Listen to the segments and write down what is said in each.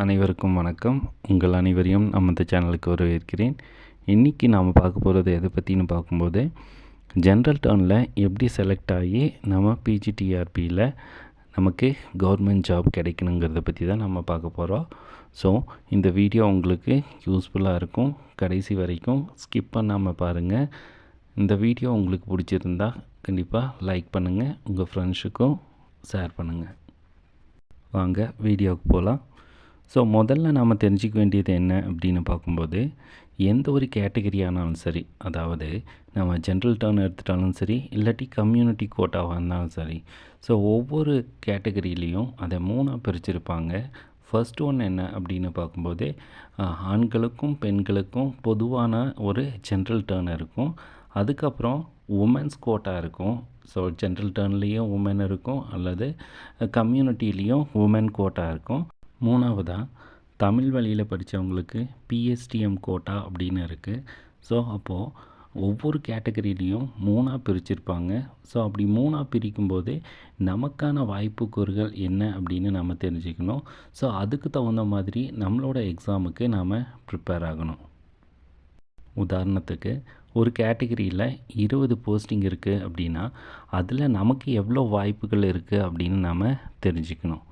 அனைவருக்கும் வணக்கம். உங்கள் அனைவரையும் நமது சேனலுக்கு வரவேற்கிறேன். இன்றைக்கி நாம் பார்க்க போகிறது எதை பற்றின்னு பார்க்கும்போது, ஜென்ரல் டர்னில் எப்படி செலக்ட் ஆகி நம்ம பிஜிடிஆர்பியில் நமக்கு கவர்மெண்ட் ஜாப் கிடைக்கணுங்கிறத பற்றி தான் நம்ம பார்க்க போகிறோம். ஸோ இந்த வீடியோ உங்களுக்கு யூஸ்ஃபுல்லாக இருக்கும். கடைசி வரைக்கும் ஸ்கிப் பண்ணாமல் பாருங்கள். இந்த வீடியோ உங்களுக்கு பிடிச்சிருந்தா கண்டிப்பாக லைக் பண்ணுங்கள், உங்கள் ஃப்ரெண்ட்ஸுக்கும் ஷேர் பண்ணுங்கள். வாங்க வீடியோவுக்கு போகலாம். ஸோ முதல்ல நாம் தெரிஞ்சிக்க வேண்டியது என்ன அப்படின்னு பார்க்கும்போது, எந்த ஒரு கேட்டகரி ஆனாலும் சரி, அதாவது நம்ம ஜென்ரல் டர்ன் எடுத்துட்டாலும் சரி, இல்லாட்டி கம்யூனிட்டி கோட்டாவாக இருந்தாலும் சரி, ஸோ ஒவ்வொரு கேட்டகரியிலையும் அதை 3ஆக பிரிச்சிருப்பாங்க. ஃபர்ஸ்ட் ஒன் என்ன அப்படின்னு பார்க்கும்போது, ஆண்களுக்கும் பெண்களுக்கும் பொதுவான ஒரு ஜென்ரல் டர்ன் இருக்கும். அதுக்கப்புறம் உமன்ஸ் கோட்டா இருக்கும். ஸோ ஜென்ரல் டர்ன்லேயும் உமன் இருக்கும், அல்லது கம்யூனிட்டிலேயும் உமன் கோட்டா இருக்கும். மூணாவதாக தமிழ் வழியில் படித்தவங்களுக்கு பிஎஸ்டிஎம் கோட்டா அப்படின்னு இருக்குது. ஸோ அப்போது ஒவ்வொரு கேட்டகரியிலையும் 3ஆக பிரிச்சிருப்பாங்க. ஸோ அப்படி 3ஆக பிரிக்கும்போது நமக்கான வாய்ப்புக்கூறுகள் என்ன அப்படின்னு நம்ம தெரிஞ்சுக்கணும். ஸோ அதுக்கு தகுந்த மாதிரி நம்மளோட எக்ஸாமுக்கு நாம் ப்ரிப்பேர் ஆகணும். உதாரணத்துக்கு ஒரு கேட்டகரியில் 20 போஸ்டிங் இருக்குது அப்படின்னா, அதில் நமக்கு எவ்வளோ வாய்ப்புகள் இருக்குது அப்படின்னு நாம் தெரிஞ்சுக்கணும்.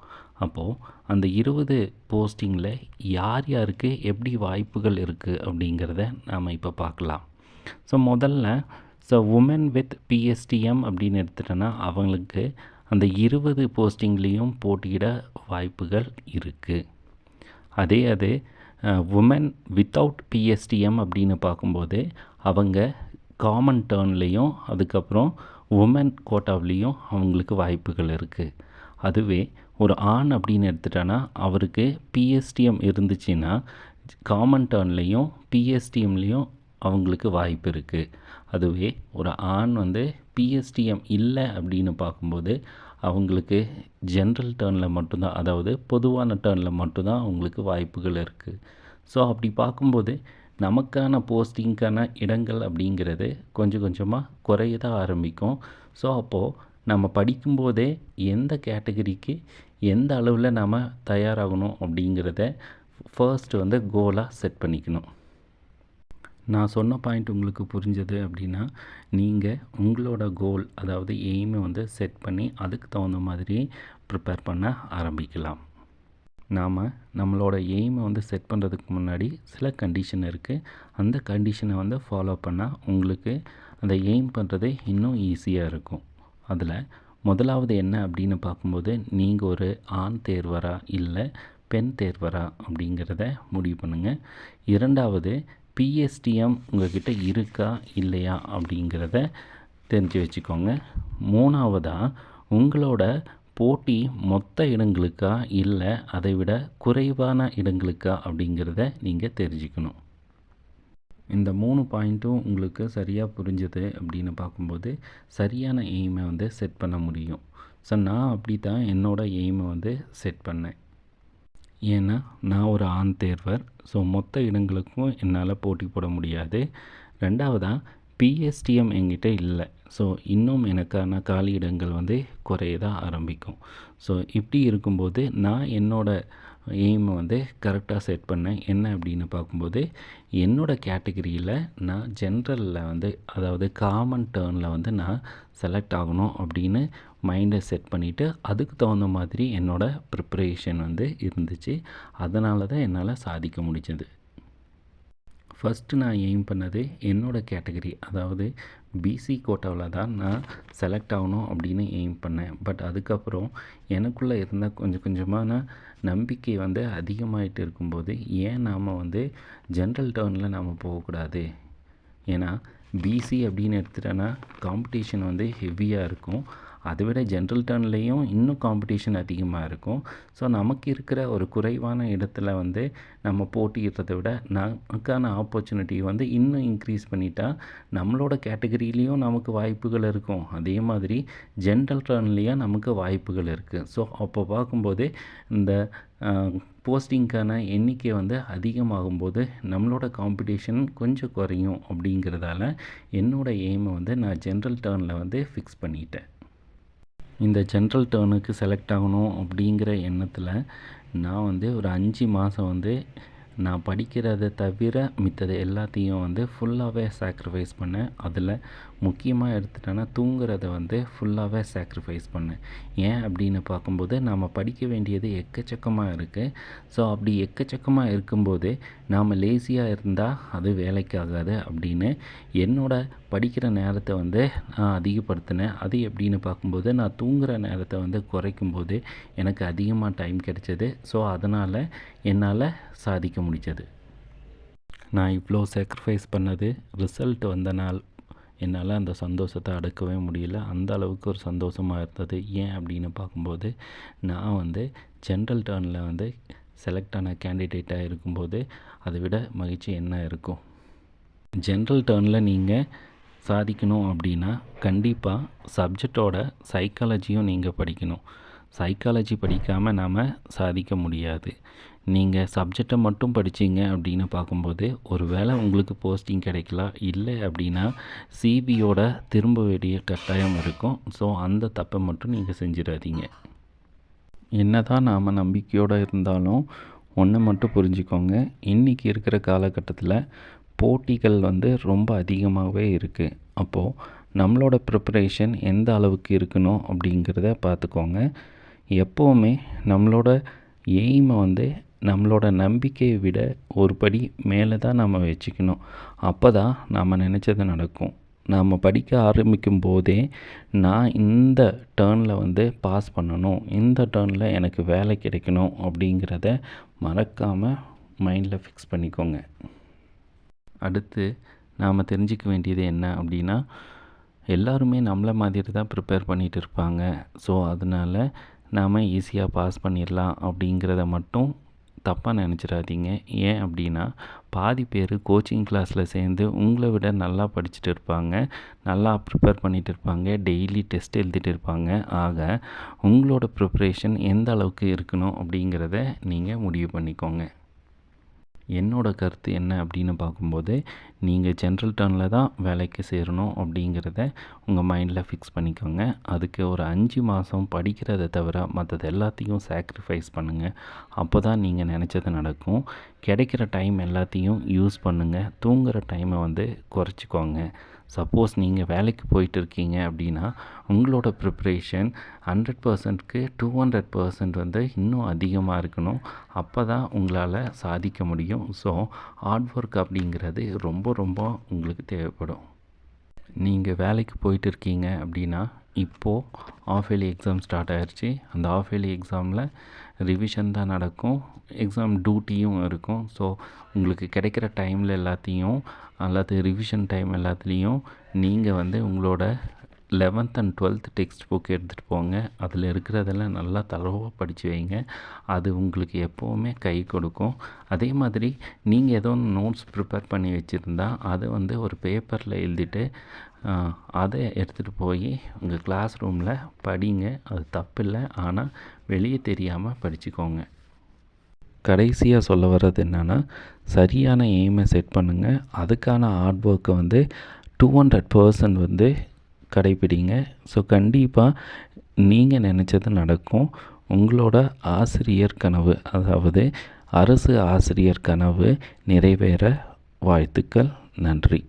அப்போது அந்த 20 போஸ்டிங்கில் யார் யாருக்கு எப்படி வாய்ப்புகள் இருக்குது அப்படிங்கிறத நாம் இப்போ பார்க்கலாம். ஸோ முதல்ல உமன் வித் பிஎஸ்டிஎம் அப்படின்னு எடுத்துட்டோன்னா, அவங்களுக்கு அந்த 20 போஸ்டிங்லேயும் போட்டியிட வாய்ப்புகள் இருக்குது. அது உமன் வித்தவுட் பிஎஸ்டிஎம் அப்படின்னு பார்க்கும்போது, அவங்க காமன் டர்ன்லேயும் அதுக்கப்புறம் உமன் கோட்டாவிலையும் அவங்களுக்கு வாய்ப்புகள் இருக்குது. அதுவே ஒரு ஆண் அப்படின்னு எடுத்துட்டோன்னா, அவருக்கு பிஎஸ்டிஎம் இருந்துச்சுன்னா காமன் டர்ன்லேயும் பிஎஸ்டிஎம்லேயும் அவங்களுக்கு வாய்ப்பு இருக்குது. அதுவே ஒரு ஆண் பிஎஸ்டிஎம் இல்லை அப்படின்னு பார்க்கும்போது, அவங்களுக்கு ஜென்ரல் டர்னில் மட்டும்தான், அதாவது பொதுவான டர்னில் மட்டும்தான் அவங்களுக்கு வாய்ப்புகள் இருக்குது. ஸோ அப்படி பார்க்கும்போது நமக்கான போஸ்டிங்க்கான இடங்கள் அப்படிங்கிறது கொஞ்சம் கொஞ்சமாக குறைய தான் ஆரம்பிக்கும். ஸோ அப்போது நம்ம படிக்கும்போதே எந்த கேட்டகரிக்கு எந்த அளவில் நாம் தயாராகணும் அப்படிங்கிறத ஃபர்ஸ்ட்டு கோலாக செட் பண்ணிக்கணும். நான் சொன்ன பாயிண்ட் உங்களுக்கு புரிஞ்சது அப்படின்னா, நீங்கள் உங்களோட கோல், அதாவது எய்மை செட் பண்ணி அதுக்கு தகுந்த மாதிரி ப்ரிப்பேர் பண்ண ஆரம்பிக்கலாம். நாம் நம்மளோட எய்மை செட் பண்ணுறதுக்கு முன்னாடி சில கண்டிஷன் இருக்குது. அந்த கண்டிஷனை ஃபாலோ பண்ணால் உங்களுக்கு அந்த எய்ம் பண்ணுறது இன்னும் ஈஸியாக இருக்கும். அதில் முதலாவது என்ன அப்படின்னு பார்க்கும்போது, நீங்கள் ஒரு ஆண் தேர்வரா இல்லை பெண் தேர்வரா அப்படிங்கிறத முடிவு பண்ணுங்கள். இரண்டாவது, பிஎஸ்டிஎம் உங்கள்கிட்ட இருக்கா இல்லையா அப்படிங்கிறத தெரிஞ்சு வச்சுக்கோங்க. மூணாவதாக, உங்களோட போட்டி மொத்த இடங்களுக்கா இல்லை அதை விட குறைவான இடங்களுக்கா அப்படிங்கிறத நீங்கள் தெரிஞ்சுக்கணும். இந்த 3 பாயிண்ட்டும் உங்களுக்கு சரியாக புரிஞ்சது அப்படின்னு பார்க்கும்போது சரியான எய்மை செட் பண்ண முடியும். ஸோ நான் அப்படி தான் என்னோடய எய்மை செட் பண்ணேன். ஏன்னா நான் ஒரு ஆண் தேர்வர். ஸோ மொத்த இடங்களுக்கும் என்னால் போட்டி போட முடியாது. ரெண்டாவதாக, பிஎஸ்டிஎம் என்கிட்ட இல்லை. ஸோ இன்னும் எனக்கான காலி இடங்கள் குறைய தான் ஆரம்பிக்கும். ஸோ இப்படி இருக்கும்போது நான் என்னோடய எய்மை கரெக்டாக செட் பண்ணேன். என்ன அப்படின்னு பார்க்கும்போது, என்னோடய கேட்டகரியில் நான் ஜென்ரலில் அதாவது காமன் டர்னில் நான் செலக்ட் ஆகணும் அப்படின்னு மைண்டை செட் பண்ணிவிட்டு அதுக்கு தகுந்த மாதிரி என்னோடய ப்ரிப்பரேஷன் இருந்துச்சு. அதனால தான் என்னால் சாதிக்க முடிஞ்சது. ஃபஸ்ட்டு நான் எய்ம் பண்ணது என்னோடய கேட்டகரி, அதாவது பிசி கோட்டாவில் தான் நான் செலக்ட் ஆகணும் அப்படின்னு எய்ம் பண்ணேன். பட் அதுக்கப்புறம் எனக்குள்ளே இருந்த கொஞ்சம் கொஞ்சமான நம்பிக்கை அதிகமாகிட்டு இருக்கும்போது, ஏன் நாம் ஜென்ரல் டர்னில் நாம் போகக்கூடாது? ஏன்னா பிசி அப்படின்னு எடுத்துட்டோன்னா காம்படிஷன் ஹெவியாக இருக்கும். அதை விட ஜென்ரல் டர்ன்லேயும் இன்னும் காம்படிஷன் அதிகமாக இருக்கும். ஸோ நமக்கு இருக்கிற ஒரு குறைவான இடத்துல நம்ம போட்டியிடுறதை விட நமக்கான ஆப்பர்ச்சுனிட்டி இன்னும் இன்க்ரீஸ் பண்ணிட்டா நம்மளோட கேட்டகரியிலையும் நமக்கு வாய்ப்புகள் இருக்கும். அதே மாதிரி ஜென்ரல் டர்ன்லேயும் நமக்கு வாய்ப்புகள் இருக்குது. ஸோ அப்போ பார்க்கும்போது இந்த போஸ்டிங்க்கான எண்ணிக்கை அதிகமாகும்போது நம்மளோட காம்படிஷன் கொஞ்சம் குறையும். அப்படிங்கிறதால என்னோடய எய்மை நான் ஜென்ரல் டர்னில் ஃபிக்ஸ் பண்ணிட்டேன். இந்த ஜென்ரல் டர்னுக்கு செலக்ட் ஆகணும் அப்படிங்கிற எண்ணத்தில் நான் வந்து ஒரு 5 மாதம் வந்து நான் படிக்கிறத தவிர மித்தது எல்லாத்தையும் வந்து ஃபுல்லாகவே சாக்ரிஃபைஸ் பண்ணேன். அதில் முக்கியமாக எடுத்துட்டேன்னா தூங்குறத வந்து ஃபுல்லாகவே சாக்ரிஃபைஸ் பண்ணேன். ஏன் அப்படின்னு பார்க்கும்போது நாம் படிக்க வேண்டியது எக்கச்சக்கமாக இருக்குது. ஸோ அப்படி எக்கச்சக்கமாக இருக்கும்போது நாம் லேசியாக இருந்தால் அது வேலைக்கு ஆகாது அப்படின்னு என்னோடய படிக்கிற நேரத்தை வந்து நான் அதிகப்படுத்தினேன். அது எப்படின்னு பார்க்கும்போது நான் தூங்குகிற நேரத்தை வந்து குறைக்கும்போது எனக்கு அதிகமாக டைம் கிடைச்சது. ஸோ அதனால் என்னால் சாதிக்க முடிஞ்சது. நான் இவ்வளோ சாக்ரிஃபைஸ் பண்ணது ரிசல்ட் வந்த நாள் என்னால் அந்த சந்தோஷத்தை அடக்கவே முடியல. அந்த அளவுக்கு ஒரு சந்தோஷமாக இருந்தது. ஏன் அப்படின்னு பார்க்கும்போது நான் வந்து ஜென்ரல் டர்னில் வந்து செலக்ட் ஆன கேண்டிடேட்டாக இருக்கும்போது அதை விட மகிழ்ச்சி என்ன இருக்கும். ஜென்ரல் டர்னில் நீங்கள் சாதிக்கணும் அப்படின்னா கண்டிப்பாக சப்ஜெக்டோட சைக்காலஜியும் நீங்கள் படிக்கணும். சைக்காலஜி படிக்காமல் நாம் சாதிக்க முடியாது. நீங்கள் சப்ஜெக்டை மட்டும் படித்தீங்க அப்படின்னு பார்க்கும்போது ஒரு வேளை உங்களுக்கு போஸ்டிங் கிடைக்கலாம், இல்லை அப்படின்னா சிவியோட திரும்ப வேண்டிய கட்டாயம் இருக்கும். ஸோ அந்த தப்பை மட்டும் நீங்கள் செஞ்சிடாதீங்க. என்ன தான் நாம் நம்பிக்கையோடு இருந்தாலும் ஒன்றை மட்டும் புரிஞ்சுக்கோங்க, இன்றைக்கி இருக்கிற காலகட்டத்தில் போட்டிகள் வந்து ரொம்ப அதிகமாகவே இருக்குது. அப்போது நம்மளோட ப்ரிப்பரேஷன் எந்த அளவுக்கு இருக்கணும் அப்படிங்கிறத பார்த்துக்கோங்க. எப்போவுமே நம்மளோட எய்மை வந்து நம்மளோட நம்பிக்கையை விட ஒரு படி மேலே தான் நம்ம வச்சுக்கணும். அப்போ தான் நாம் நினச்சது நடக்கும். நாம் படிக்க ஆரம்பிக்கும் போதே நான் இந்த டேர்னில் வந்து பாஸ் பண்ணணும், இந்த டேர்னில் எனக்கு வேலை கிடைக்கணும் அப்படிங்கிறத மறக்காமல் மைண்டில் ஃபிக்ஸ் பண்ணிக்கோங்க. அடுத்து நாம் தெரிஞ்சிக்க வேண்டியது என்ன அப்படின்னா, எல்லாருமே நம்மளை மாதிரி தான் ப்ரிப்பேர் பண்ணிகிட்டு இருப்பாங்க. ஸோ அதனால் நாம் ஈஸியாக பாஸ் பண்ணிடலாம் அப்படிங்கிறத மட்டும் தப்பாக நினச்சிடாதீங்க. ஏன் அப்படின்னா பாதி பேர் கோச்சிங் கிளாஸில் சேர்ந்து உங்களை விட நல்லா படிச்சுட்டு இருப்பாங்க, நல்லா ப்ரிப்பேர் பண்ணிகிட்டு இருப்பாங்க, டெய்லி டெஸ்ட் எழுதிட்டு இருப்பாங்க. ஆக உங்களோட ப்ரிப்பரேஷன் எந்த அளவுக்கு இருக்கணும் அப்படிங்கிறத நீங்கள் முடிவு பண்ணிக்கோங்க. என்னோட கருத்து என்ன அப்படின்னு பார்க்கும்போது, நீங்கள் ஜென்ரல் டர்னில் தான் வேலைக்கு சேரணும் அப்படிங்கிறத உங்கள் மைண்டில் ஃபிக்ஸ் பண்ணிக்கோங்க. அதுக்கு ஒரு 5 மாதம் படிக்கிறத தவிர மற்றது எல்லாத்தையும் சாக்ரிஃபைஸ் பண்ணுங்கள். அப்போ தான் நீங்கள் நினச்சது நடக்கும். கிடைக்கிற டைம் எல்லாத்தையும் யூஸ் பண்ணுங்கள். தூங்குகிற டைமை வந்து குறைச்சிக்கோங்க. சப்போஸ் நீங்கள் வேலைக்கு போயிட்டு இருக்கீங்க அப்படின்னா உங்களோட ப்ரிப்ரேஷன் 100%க்கு 200% வந்து இன்னும் அதிகமாக இருக்கணும். அப்போ தான் உங்களால் சாதிக்க முடியும். ஸோ ஹார்ட் ஒர்க் அப்படிங்கிறது ரொம்ப ரொம்ப உங்களுக்கு தேவைப்படும். நீங்கள் வேலைக்கு போயிட்டு இருக்கீங்க அப்படின்னா இப்போது ஆஃப் இயர்லி எக்ஸாம் ஸ்டார்ட் ஆகிடுச்சு. அந்த ஆஃப் இயர்லி எக்ஸாமில் ரிவிஷன் தான் நடக்கும், எக்ஸாம் டியூட்டியும் இருக்கும். ஸோ உங்களுக்கு கிடைக்கிற டைமில் எல்லாத்தையும் அல்லது ரிவிஷன் டைம் எல்லாத்துலேயும் நீங்கள் வந்து உங்களோட 11th and 12th text book எடுத்துகிட்டு போங்க. அதில் இருக்கிறதெல்லாம் நல்லா தரோவாக படித்து வைங்க. அது உங்களுக்கு எப்போவுமே கை கொடுக்கும். அதே மாதிரி நீங்கள் ஏதோ நோட்ஸ் ப்ரிப்பேர் பண்ணி வச்சுருந்தா அதை வந்து ஒரு பேப்பரில் எழுதிட்டு அதை எடுத்துகிட்டு போய் உங்கள் கிளாஸ் ரூமில் படிங்க. அது தப்பில்லை, ஆனால் வெளியே தெரியாமல் படிச்சுக்கோங்க. கடைசியாக சொல்ல வர்றது என்னென்னா, சரியான எய்மை செட் பண்ணுங்கள். அதுக்கான ஹார்ட் ஒர்க்கை வந்து 200% வந்து கடைப்பிடிங்க. ஸோ கண்டிப்பாக நீங்கள் நினச்சது நடக்கும். உங்களோட ஆசிரியர் கனவு, அதாவது அரசு ஆசிரியர் கனவு நிறைவேற வாழ்த்துக்கள். நன்றி.